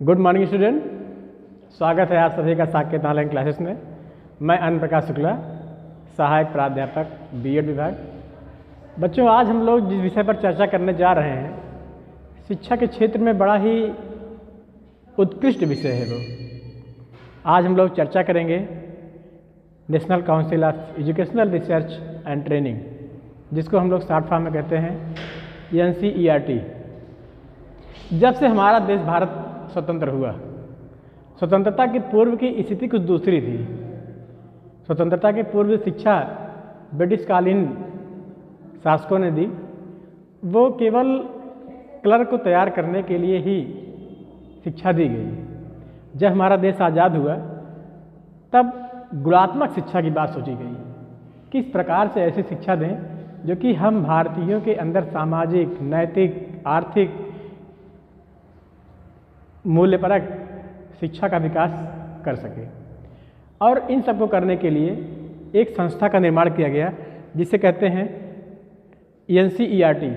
Good morning student, स्वागत है आप सभी का साकेत ऑनलाइन क्लासेस में। मैं अन्न प्रकाश शुक्ला, सहायक प्राध्यापक बीएड विभाग। बच्चों, आज हम लोग जिस विषय पर चर्चा करने जा रहे हैं, शिक्षा के क्षेत्र में बड़ा ही उत्कृष्ट विषय है वो। आज हम लोग चर्चा करेंगे national council of educational research and training, जिसको हम लोग शॉर्ट फॉर्म में कहते हैं NCERT। जब से हमारा देश भारत स्वतंत्र हुआ, स्वतंत्रता के पूर्व की स्थिति कुछ दूसरी थी। स्वतंत्रता के पूर्व शिक्षा ब्रिटिशकालीन शासकों ने दी, वो केवल क्लर्क को तैयार करने के लिए ही शिक्षा दी गई। जब हमारा देश आज़ाद हुआ तब गुणात्मक शिक्षा की बात सोची गई, किस प्रकार से ऐसी शिक्षा दें जो कि हम भारतीयों के अंदर सामाजिक, नैतिक, आर्थिक, मूल्यपरक शिक्षा का विकास कर सके। और इन सबको करने के लिए एक संस्था का निर्माण किया गया, जिसे कहते हैं NCERT।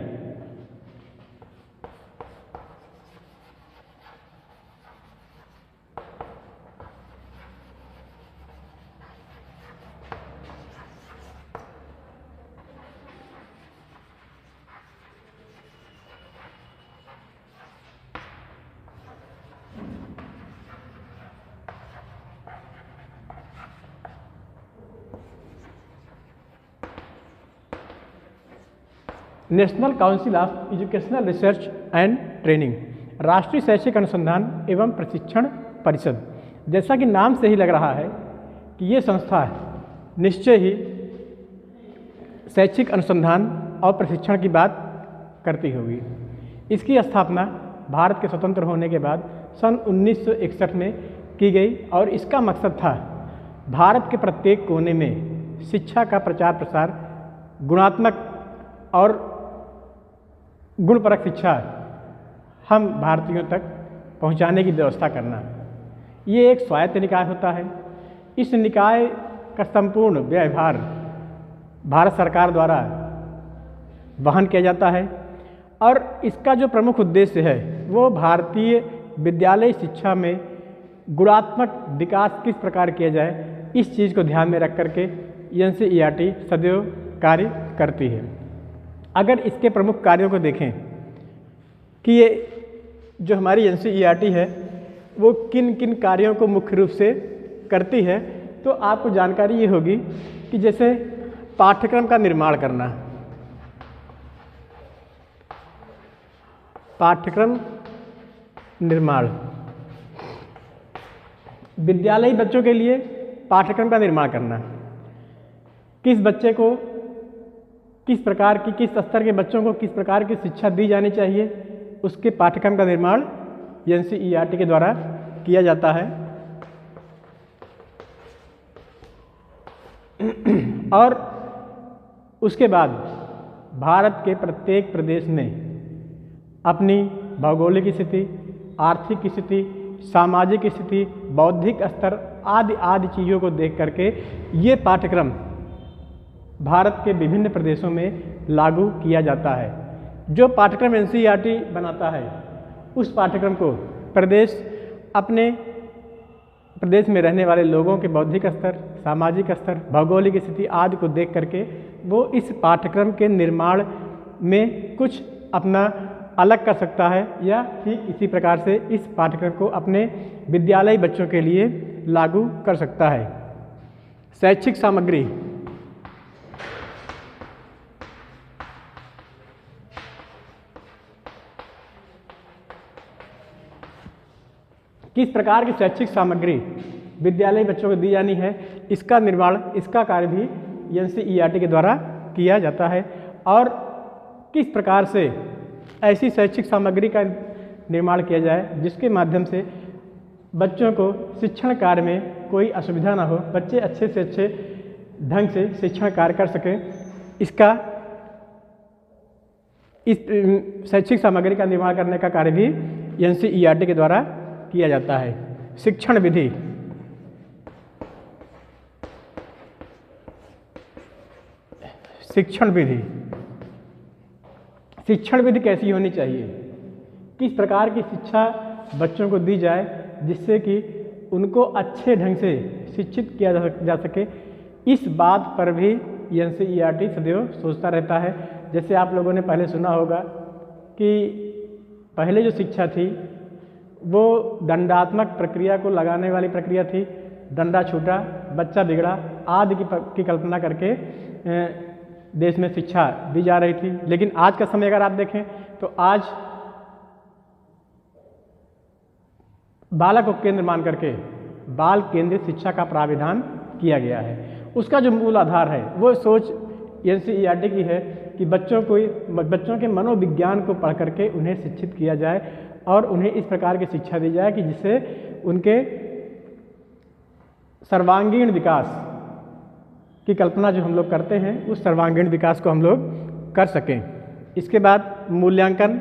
National council of educational research and training, राष्ट्रीय शैक्षिक अनुसंधान एवं प्रशिक्षण परिषद। जैसा कि नाम से ही लग रहा है कि ये संस्था निश्चय ही शैक्षिक अनुसंधान और प्रशिक्षण की बात करती होगी। इसकी स्थापना भारत के स्वतंत्र होने के बाद सन 1961 में की गई और इसका मकसद था भारत के प्रत्येक कोने में शिक्षा का प्रचार प्रसार, गुणात्मक और गुणपरक शिक्षा हम भारतीयों तक पहुंचाने की व्यवस्था करना। ये एक स्वायत्त निकाय होता है। इस निकाय का संपूर्ण व्ययभार भारत सरकार द्वारा वहन किया जाता है और इसका जो प्रमुख उद्देश्य है वो भारतीय विद्यालय शिक्षा में गुणात्मक विकास किस प्रकार किया जाए, इस चीज़ को ध्यान में रख करके NCERT सदैव कार्य करती है। अगर इसके प्रमुख कार्यों को देखें कि ये जो हमारी NCERT है वो किन किन कार्यों को मुख्य रूप से करती है, तो आपको जानकारी ये होगी कि जैसे पाठ्यक्रम का निर्माण करना, पाठ्यक्रम निर्माण, विद्यालयी बच्चों के लिए पाठ्यक्रम का निर्माण करना, किस बच्चे को किस प्रकार की, किस स्तर के बच्चों को किस प्रकार की शिक्षा दी जानी चाहिए, उसके पाठ्यक्रम का निर्माण NCERT के द्वारा किया जाता है। और उसके बाद भारत के प्रत्येक प्रदेश ने अपनी भौगोलिक स्थिति, आर्थिक स्थिति, सामाजिक स्थिति, बौद्धिक स्तर आदि आदि चीज़ों को देख करके ये पाठ्यक्रम भारत के विभिन्न प्रदेशों में लागू किया जाता है। जो पाठ्यक्रम NCERT बनाता है उस पाठ्यक्रम को प्रदेश अपने प्रदेश में रहने वाले लोगों के बौद्धिक स्तर, सामाजिक स्तर, भौगोलिक स्थिति आदि को देख करके वो इस पाठ्यक्रम के निर्माण में कुछ अपना अलग कर सकता है या ठीक इसी प्रकार से इस पाठ्यक्रम को अपने विद्यालयी बच्चों के लिए लागू कर सकता है। शैक्षिक सामग्री, किस प्रकार की शैक्षिक सामग्री विद्यालयी बच्चों को दी जानी है, इसका निर्माण, इसका कार्य भी NCERT के द्वारा किया जाता है। और किस प्रकार से ऐसी शैक्षिक सामग्री का निर्माण किया जाए जिसके माध्यम से बच्चों को शिक्षण कार्य में कोई असुविधा ना हो, बच्चे अच्छे से अच्छे ढंग से शिक्षण कार्य कर सकें, इसका इस शैक्षिक सामग्री का निर्माण करने का कार्य भी NCERT के द्वारा किया जाता है। शिक्षण विधि, शिक्षण विधि, शिक्षण विधि कैसी होनी चाहिए, किस प्रकार की शिक्षा बच्चों को दी जाए, जिससे कि उनको अच्छे ढंग से शिक्षित किया जा सके। इस बात पर भी एनसीईआरटी सदैव सोचता रहता है। जैसे आप लोगों ने पहले सुना होगा कि पहले जो शिक्षा थी वो दंडात्मक प्रक्रिया को लगाने वाली प्रक्रिया थी। डंडा छूटा, बच्चा बिगड़ा आदि की कल्पना करके देश में शिक्षा दी जा रही थी। लेकिन आज का समय अगर आप देखें तो आज बालक को केंद्र मान करके बाल केंद्रित शिक्षा का प्राविधान किया गया है। उसका जो मूल आधार है वो सोच एनसीईआरटी की है कि बच्चों के मनोविज्ञान को पढ़ करके उन्हें शिक्षित किया जाए और उन्हें इस प्रकार की शिक्षा दी जाए कि जिससे उनके सर्वांगीण विकास की कल्पना जो हम लोग करते हैं उस सर्वांगीण विकास को हम लोग कर सकें। इसके बाद मूल्यांकन,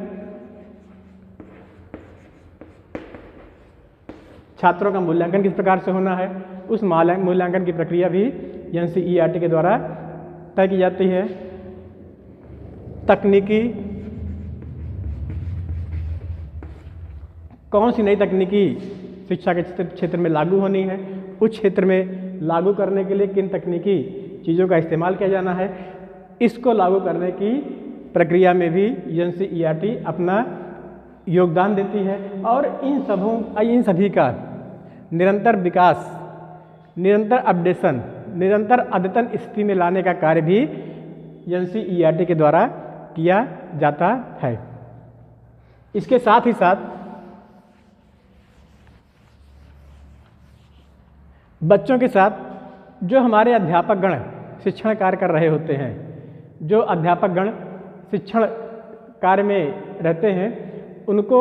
छात्रों का मूल्यांकन किस प्रकार से होना है, उस मूल्यांकन की प्रक्रिया भी एनसीईआरटी के द्वारा तय की जाती है। तकनीकी, कौन सी नई तकनीकी शिक्षा के क्षेत्र में लागू होनी है, उस क्षेत्र में लागू करने के लिए किन तकनीकी चीज़ों का इस्तेमाल किया जाना है, इसको लागू करने की प्रक्रिया में भी एनसीईआरटी अपना योगदान देती है। और इन सभी का निरंतर विकास, निरंतर अपडेशन, निरंतर अद्यतन स्थिति में लाने का कार्य भी एनसीईआरटी के द्वारा किया जाता है। इसके साथ ही साथ बच्चों के साथ जो हमारे अध्यापक गण शिक्षण कार्य कर रहे होते हैं, जो अध्यापक गण शिक्षण कार्य में रहते हैं, उनको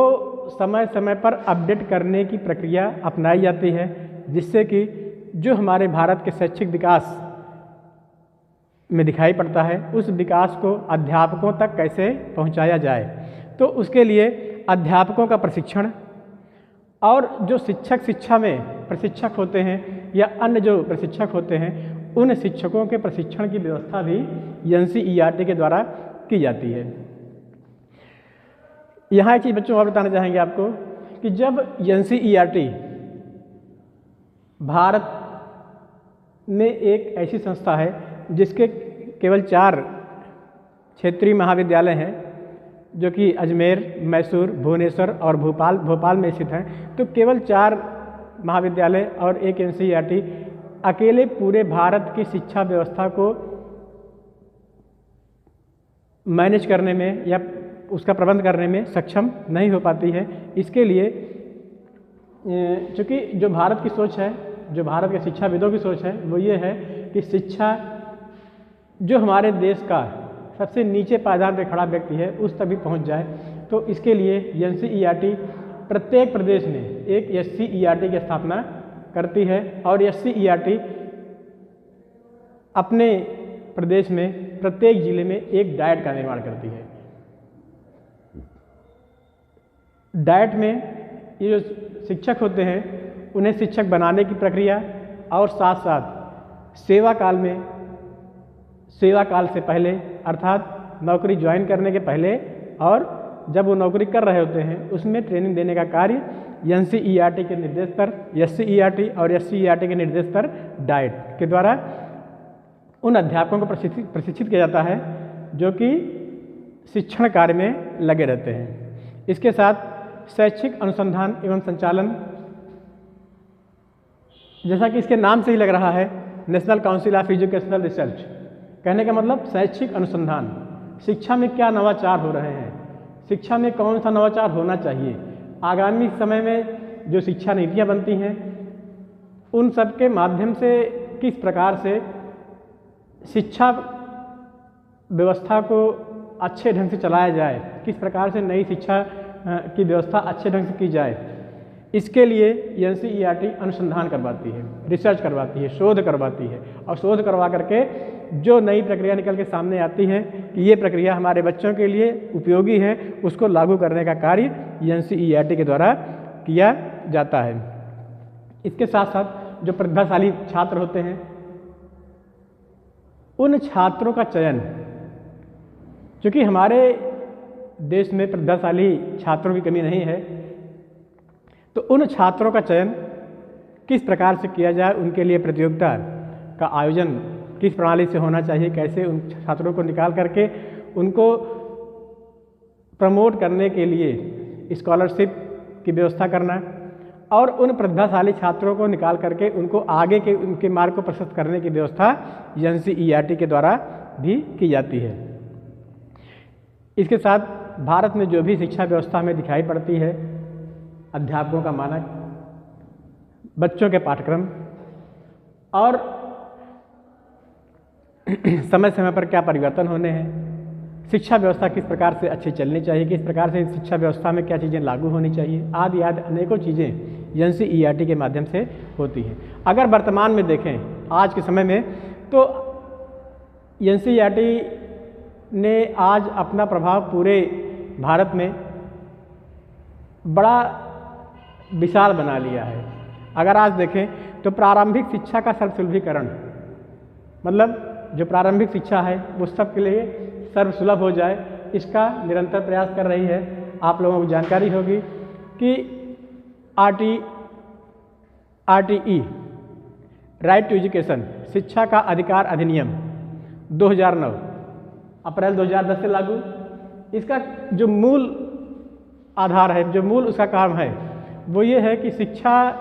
समय समय पर अपडेट करने की प्रक्रिया अपनाई जाती है, जिससे कि जो हमारे भारत के शैक्षिक विकास में दिखाई पड़ता है उस विकास को अध्यापकों तक कैसे पहुंचाया जाए। तो उसके लिए अध्यापकों का प्रशिक्षण और जो शिक्षा में प्रशिक्षक होते हैं या अन्य जो प्रशिक्षक होते हैं उन शिक्षकों के प्रशिक्षण की व्यवस्था भी एनसीईआरटी के द्वारा की जाती है। यहाँ एक चीज़ बच्चों और बताना चाहेंगे आपको कि जब एनसीईआरटी भारत में एक ऐसी संस्था है जिसके केवल 4 क्षेत्रीय महाविद्यालय हैं, जो कि अजमेर, मैसूर, भुवनेश्वर और भोपाल में स्थित हैं, तो केवल 4 महाविद्यालय और एक एनसीईआरटी अकेले पूरे भारत की शिक्षा व्यवस्था को मैनेज करने में या उसका प्रबंध करने में सक्षम नहीं हो पाती है। इसके लिए चूँकि जो भारत की सोच है, जो भारत के शिक्षाविदों की सोच है, वो ये है कि शिक्षा जो हमारे देश का सबसे नीचे पायदान पर खड़ा व्यक्ति है उस तक भी पहुँच जाए। तो इसके लिए एनसीईआरटी प्रत्येक प्रदेश में एक एससीईआरटी की स्थापना करती है और एससीईआरटी अपने प्रदेश में प्रत्येक जिले में एक डाइट का निर्माण करती है। डाइट में ये जो शिक्षक होते हैं उन्हें शिक्षक बनाने की प्रक्रिया और साथ साथ सेवा काल से पहले अर्थात नौकरी ज्वाइन करने के पहले और जब वो नौकरी कर रहे होते हैं उसमें ट्रेनिंग देने का कार्य एनसीईआरटी के निर्देश पर एससीईआरटी और एससीईआरटी के निर्देश पर डाइट के द्वारा उन अध्यापकों को प्रशिक्षित किया जाता है जो कि शिक्षण कार्य में लगे रहते हैं। इसके साथ शैक्षिक अनुसंधान एवं संचालन, जैसा कि इसके नाम से ही लग रहा है, national council of educational research, कहने का मतलब शैक्षिक अनुसंधान, शिक्षा में क्या नवाचार हो रहे हैं, शिक्षा में कौन सा नवाचार होना चाहिए, आगामी समय में जो शिक्षा नीतियाँ बनती हैं उन सब के माध्यम से किस प्रकार से शिक्षा व्यवस्था को अच्छे ढंग से चलाया जाए, किस प्रकार से नई शिक्षा की व्यवस्था अच्छे ढंग से की जाए, इसके लिए एनसीईआरटी अनुसंधान करवाती है, रिसर्च करवाती है, शोध करवाती है और शोध करवा करके जो नई प्रक्रिया निकल के सामने आती है कि ये प्रक्रिया हमारे बच्चों के लिए उपयोगी है, उसको लागू करने का कार्य एनसीईआरटी के द्वारा किया जाता है। इसके साथ साथ जो प्रतिभाशाली छात्र होते हैं उन छात्रों का चयन, क्योंकि हमारे देश में प्रतिभाशाली छात्रों की कमी नहीं है, तो उन छात्रों का चयन किस प्रकार से किया जाए, उनके लिए प्रतियोगिता का आयोजन किस प्रणाली से होना चाहिए, कैसे उन छात्रों को निकाल करके उनको प्रमोट करने के लिए स्कॉलरशिप की व्यवस्था करना और उन प्रतिभाशाली छात्रों को निकाल करके उनको आगे के उनके मार्ग को प्रशस्त करने की व्यवस्था NCERT के द्वारा भी की जाती है। इसके साथ भारत में जो भी शिक्षा व्यवस्था में दिखाई पड़ती है, अध्यापकों का मानक, बच्चों के पाठ्यक्रम और समय समय पर क्या परिवर्तन होने हैं, शिक्षा व्यवस्था किस प्रकार से अच्छी चलनी चाहिए, किस प्रकार से शिक्षा व्यवस्था में क्या चीज़ें लागू होनी चाहिए, आदि आदि अनेकों चीज़ें NCERT के माध्यम से होती हैं। अगर वर्तमान में देखें आज के समय में, तो NCERT ने आज अपना प्रभाव पूरे भारत में बड़ा विशाल बना लिया है। अगर आज देखें तो प्रारंभिक शिक्षा का सर्वसुलभीकरण, मतलब जो प्रारंभिक शिक्षा है वो सबके लिए सर्वसुलभ हो जाए, इसका निरंतर प्रयास कर रही है। आप लोगों को जानकारी होगी कि RTE राइट टू एजुकेशन, शिक्षा का अधिकार अधिनियम 2009 अप्रैल 2010 से लागू। इसका जो मूल आधार है, जो मूल उसका काम है, वो ये है कि शिक्षा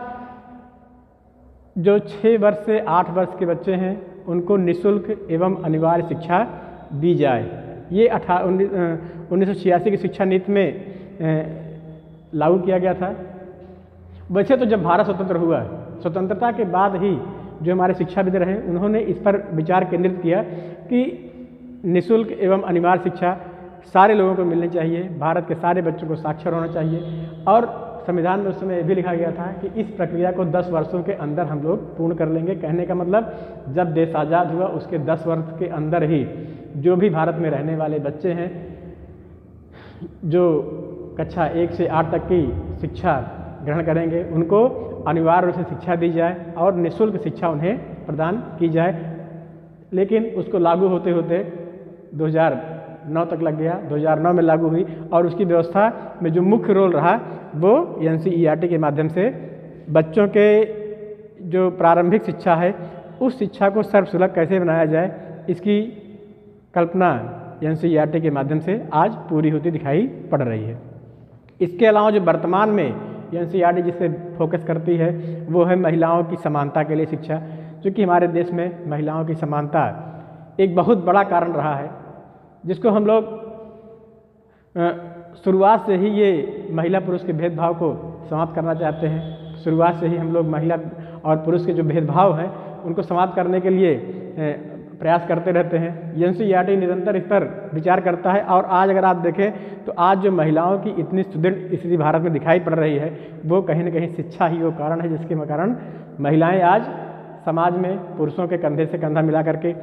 जो 6 वर्ष से 8 वर्ष के बच्चे हैं उनको निःशुल्क एवं अनिवार्य शिक्षा दी जाए। ये 1986 की शिक्षा नीति में लागू किया गया था। वैसे तो जब भारत स्वतंत्र हुआ, स्वतंत्रता के बाद ही जो हमारे शिक्षाविद रहे उन्होंने इस पर विचार केंद्रित किया कि निःशुल्क एवं अनिवार्य शिक्षा सारे लोगों को मिलनी चाहिए, भारत के सारे बच्चों को साक्षर होना चाहिए। और संविधान में उस समय ये भी लिखा गया था कि इस प्रक्रिया को 10 वर्षों के अंदर हम लोग पूर्ण कर लेंगे। कहने का मतलब जब देश आज़ाद हुआ उसके 10 वर्ष के अंदर ही जो भी भारत में रहने वाले बच्चे हैं, जो कक्षा 1 से 8 तक की शिक्षा ग्रहण करेंगे, उनको अनिवार्य रूप से शिक्षा दी जाए और निःशुल्क शिक्षा उन्हें प्रदान की जाए। लेकिन उसको लागू होते होते 2009 तक लग गया, 2009 में लागू हुई और उसकी व्यवस्था में जो मुख्य रोल रहा वो NCERT के माध्यम से बच्चों के जो प्रारंभिक शिक्षा है उस शिक्षा को सर्वसुलभ कैसे बनाया जाए, इसकी कल्पना NCERT के माध्यम से आज पूरी होती दिखाई पड़ रही है। इसके अलावा जो वर्तमान में NCERT जिससे फोकस करती है वो है महिलाओं की समानता के लिए शिक्षा। क्योंकि हमारे देश में महिलाओं की समानता एक बहुत बड़ा कारण रहा है, जिसको हम लोग शुरुआत से ही ये महिला पुरुष के भेदभाव को समाप्त करना चाहते हैं। शुरुआत से ही हम लोग महिला और पुरुष के जो भेदभाव हैं उनको समाप्त करने के लिए प्रयास करते रहते हैं। NCERT निरंतर इस पर विचार करता है और आज अगर आप देखें तो आज जो महिलाओं की इतनी स्टूडेंट स्थिति भारत में दिखाई पड़ रही है वो कहीं न कहीं शिक्षा ही वो कारण है, जिसके कारण महिलाएं आज समाज में पुरुषों के कंधे से कंधा मिला करके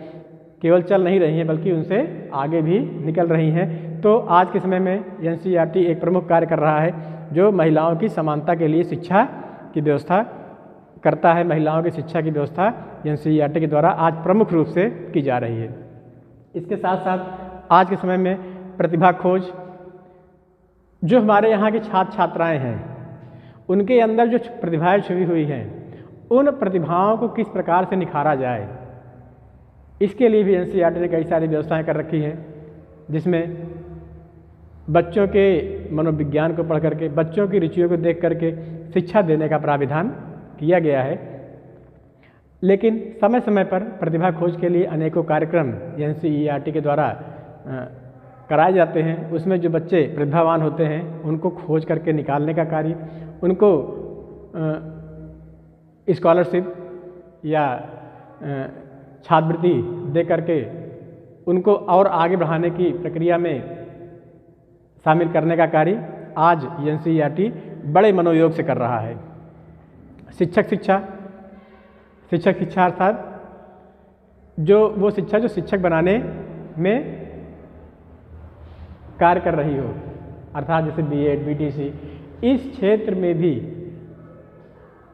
केवल चल नहीं रही हैं बल्कि उनसे आगे भी निकल रही हैं। तो आज के समय में NCERT एक प्रमुख कार्य कर रहा है जो महिलाओं की समानता के लिए शिक्षा की व्यवस्था करता है। महिलाओं की शिक्षा की व्यवस्था NCERT के द्वारा आज प्रमुख रूप से की जा रही है। इसके साथ साथ आज के समय में प्रतिभा खोज, जो हमारे यहाँ के छात्र छात्राएँ हैं उनके अंदर जो प्रतिभाएँ छुपी हुई हैं उन प्रतिभाओं को किस प्रकार से निखारा जाए, इसके लिए भी NCERT ने कई सारी व्यवस्थाएं कर रखी हैं, जिसमें बच्चों के मनोविज्ञान को पढ़ करके, बच्चों की रुचियों को देख करके शिक्षा देने का प्राविधान किया गया है। लेकिन समय समय पर प्रतिभा खोज के लिए अनेकों कार्यक्रम NCERT के द्वारा कराए जाते हैं। उसमें जो बच्चे प्रतिभावान होते हैं उनको खोज करके निकालने का कार्य, उनको स्कॉलरशिप या छात्रवृत्ति दे करके उनको और आगे बढ़ाने की प्रक्रिया में शामिल करने का कार्य आज NCERT बड़े मनोयोग से कर रहा है। शिक्षक शिक्षा अर्थात जो वो शिक्षा जो शिक्षक बनाने में कार्य कर रही हो, अर्थात जैसे B.Ed, BTC, इस क्षेत्र में भी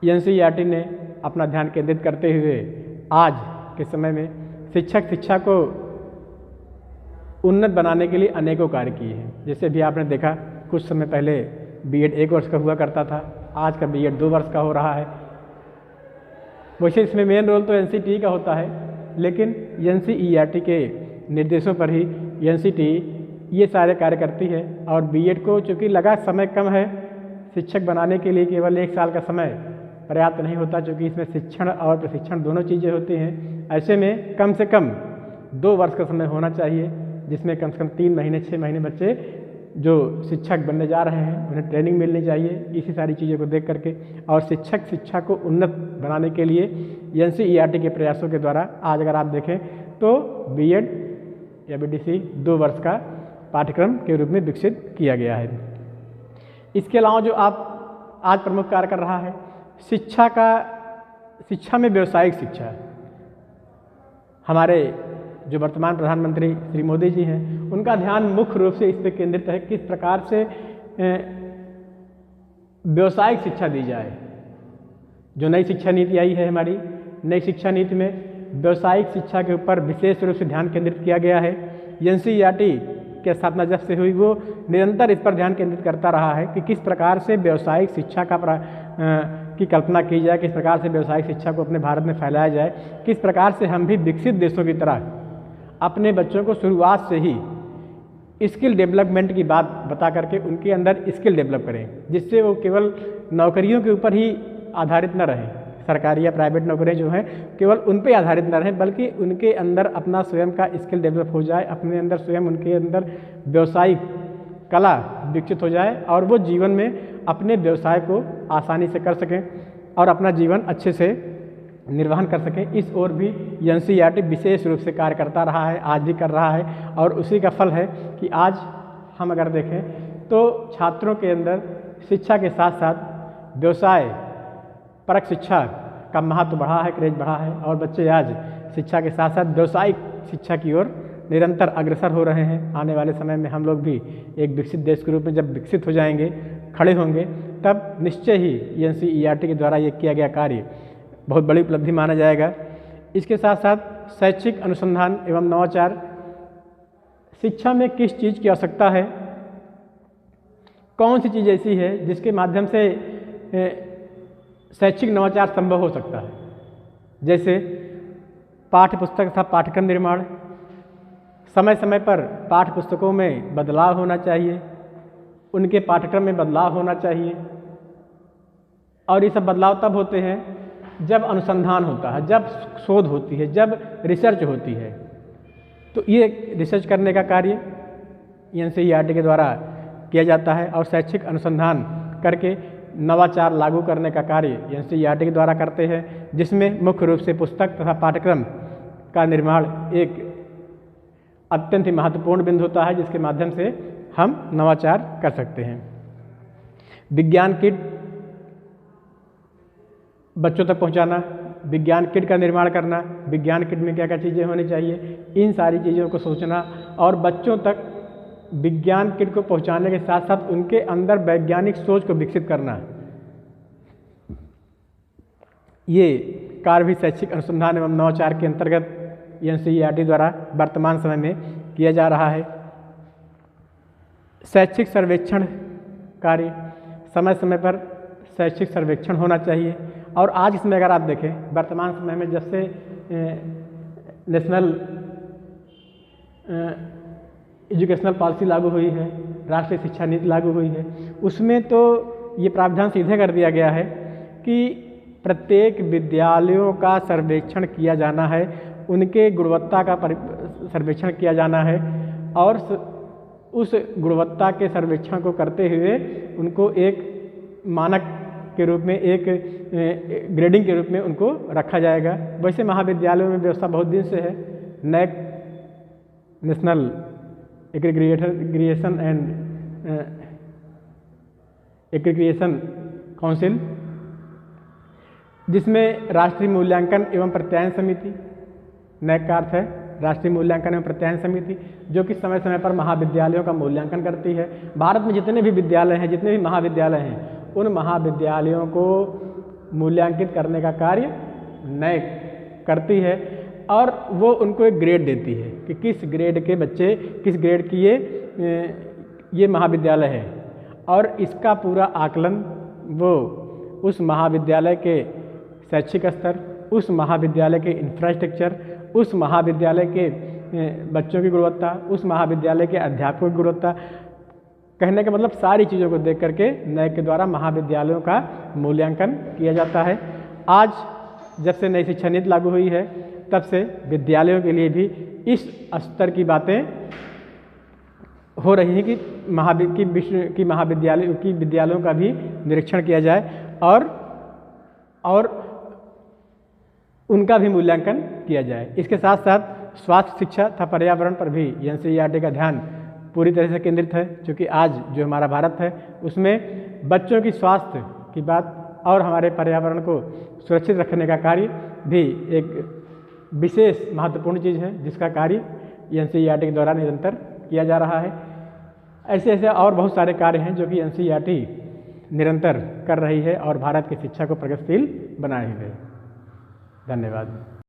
NCERT ने अपना ध्यान केंद्रित करते हुए आज के समय में शिक्षा को उन्नत बनाने के लिए अनेकों कार्य किए हैं। जैसे भी आपने देखा कुछ समय पहले B.Ed 1 वर्ष का हुआ करता था, आज का बीएड 2 वर्ष का हो रहा है। वैसे इसमें मेन रोल तो एनसीटीई का होता है, लेकिन एनसीईआरटी के निर्देशों पर ही एनसीटीई ये सारे कार्य करती है। और बीएड को चूँकि लगा समय कम है, शिक्षक बनाने के लिए केवल 1 साल का समय पर्याप्त नहीं होता, चूँकि इसमें शिक्षण और प्रशिक्षण दोनों चीज़ें होती हैं। ऐसे में कम से कम 2 वर्ष का समय होना चाहिए, जिसमें कम से कम 3 महीने 6 महीने बच्चे जो शिक्षक बनने जा रहे हैं उन्हें ट्रेनिंग मिलनी चाहिए, इसी सारी चीज़ों को देख करके। और शिक्षा को उन्नत बनाने के लिए एनसीईआरटी के प्रयासों के द्वारा आज अगर आप देखें तो बीएड या बीडीसी 2 वर्ष का पाठ्यक्रम के रूप में विकसित किया गया है। इसके अलावा जो आप आज प्रमुख कार्य कर रहा है शिक्षा में व्यावसायिक शिक्षा। हमारे जो वर्तमान प्रधानमंत्री श्री मोदी जी हैं, उनका ध्यान मुख्य रूप से इस पर केंद्रित है किस प्रकार से व्यावसायिक शिक्षा दी जाए। जो नई शिक्षा नीति आई है, हमारी नई शिक्षा नीति में व्यावसायिक शिक्षा के ऊपर विशेष रूप से ध्यान केंद्रित किया गया है। एनसीईआरटी की स्थापना जब से हुई वो निरंतर इस पर ध्यान केंद्रित करता रहा है कि किस प्रकार से व्यावसायिक शिक्षा की कल्पना की जाए, किस प्रकार से व्यावसायिक शिक्षा को अपने भारत में फैलाया जाए, किस प्रकार से हम भी विकसित देशों की तरह अपने बच्चों को शुरुआत से ही स्किल डेवलपमेंट की बात बता करके उनके अंदर स्किल डेवलप करें, जिससे वो केवल नौकरियों के ऊपर ही आधारित न रहें, सरकारी या प्राइवेट नौकरियां जो हैं केवल उन पे आधारित न रहें, बल्कि उनके अंदर अपना स्वयं का स्किल डेवलप हो जाए, अपने अंदर स्वयं उनके अंदर व्यावसायिक कला विकसित हो जाए और वो जीवन में अपने व्यवसाय को आसानी से कर सकें और अपना जीवन अच्छे से निर्वहन कर सकें। इस ओर भी एनसीईआरटी विशेष रूप से कार्य करता रहा है, आज भी कर रहा है। और उसी का फल है कि आज हम अगर देखें तो छात्रों के अंदर शिक्षा के साथ साथ व्यवसाय परक शिक्षा का महत्व बढ़ा है, क्रेज बढ़ा है और बच्चे आज शिक्षा के साथ साथ व्यवसायिक शिक्षा की ओर निरंतर अग्रसर हो रहे हैं। आने वाले समय में हम लोग भी एक विकसित देश के रूप में जब विकसित हो जाएंगे, खड़े होंगे, तब निश्चय ही एनसीईआरटी के द्वारा ये किया गया कार्य बहुत बड़ी उपलब्धि माना जाएगा। इसके साथ साथ शैक्षिक अनुसंधान एवं नवाचार, शिक्षा में किस चीज़ की आवश्यकता है, कौन सी चीज़ ऐसी है जिसके माध्यम से शैक्षिक नवाचार संभव हो सकता है। जैसे पाठ्य पुस्तक तथा पाठ्यक्रम निर्माण, समय समय पर पाठ्य पुस्तकों में बदलाव होना चाहिए, उनके पाठ्यक्रम में बदलाव होना चाहिए। और ये सब बदलाव तब होते हैं जब अनुसंधान होता है, जब शोध होती है, जब रिसर्च होती है। तो ये रिसर्च करने का कार्य एनसीईआरटी के द्वारा किया जाता है और शैक्षिक अनुसंधान करके नवाचार लागू करने का कार्य एनसीईआरटी के द्वारा करते हैं, जिसमें मुख्य रूप से पुस्तक तथा पाठ्यक्रम का निर्माण एक अत्यंत ही महत्वपूर्ण बिंदु होता है, जिसके माध्यम से हम नवाचार कर सकते हैं। विज्ञान किट बच्चों तक पहुंचाना, विज्ञान किट का निर्माण करना, विज्ञान किट में क्या क्या चीज़ें होनी चाहिए, इन सारी चीज़ों को सोचना और बच्चों तक विज्ञान किट को पहुंचाने के साथ साथ उनके अंदर वैज्ञानिक सोच को विकसित करना, ये कार्य भी शैक्षिक अनुसंधान एवं नवाचार के अंतर्गत एनसीईआरटी द्वारा वर्तमान समय में किया जा रहा है। शैक्षिक सर्वेक्षण कार्य, समय समय पर शैक्षिक सर्वेक्षण होना चाहिए। और आज इसमें अगर आप देखें वर्तमान समय में जब से नेशनल एजुकेशनल पॉलिसी लागू हुई है, राष्ट्रीय शिक्षा नीति लागू हुई है, उसमें तो ये प्रावधान सीधे कर दिया गया है कि प्रत्येक विद्यालयों का सर्वेक्षण किया जाना है, उनके गुणवत्ता का सर्वेक्षण किया जाना है और उस गुणवत्ता के सर्वेक्षण को करते हुए उनको एक मानक के रूप में, एक ग्रेडिंग के रूप में उनको रखा जाएगा। वैसे महाविद्यालयों में व्यवस्था बहुत दिन से है। NAAC national aggregation and aggregation council, जिसमें राष्ट्रीय मूल्यांकन एवं प्रत्यायन समिति, नेक का अर्थ है राष्ट्रीय मूल्यांकन एवं प्रत्यायन समिति, जो कि समय समय पर महाविद्यालयों का मूल्यांकन करती है। भारत में जितने भी विद्यालय हैं, जितने भी महाविद्यालय हैं, उन महाविद्यालयों को मूल्यांकित करने का कार्य नेक करती है और वो उनको एक ग्रेड देती है कि किस ग्रेड के बच्चे, किस ग्रेड की ये महाविद्यालय है और इसका पूरा आकलन वो उस महाविद्यालय के शैक्षिक स्तर, उस महाविद्यालय के इंफ्रास्ट्रक्चर, उस महाविद्यालय के बच्चों की गुणवत्ता, उस महाविद्यालय के अध्यापकों की गुणवत्ता, कहने का मतलब सारी चीज़ों को देख करके NAAC के द्वारा महाविद्यालयों का मूल्यांकन किया जाता है। आज जब से नई शिक्षा नीति लागू हुई है तब से विद्यालयों के लिए भी इस स्तर की बातें हो रही हैं कि विद्यालयों का भी निरीक्षण किया जाए और उनका भी मूल्यांकन किया जाए। इसके साथ साथ स्वास्थ्य शिक्षा तथा पर्यावरण पर भी NCERT का ध्यान पूरी तरह से केंद्रित है, क्योंकि आज जो हमारा भारत है उसमें बच्चों की स्वास्थ्य की बात और हमारे पर्यावरण को सुरक्षित रखने का कार्य भी एक विशेष महत्वपूर्ण चीज़ है, जिसका कार्य NCERT के द्वारा निरंतर किया जा रहा है। ऐसे ऐसे और बहुत सारे कार्य हैं जो कि NCERT निरंतर कर रही है और भारत की शिक्षा को प्रगतिशील बनाए हुए है। धन्यवाद।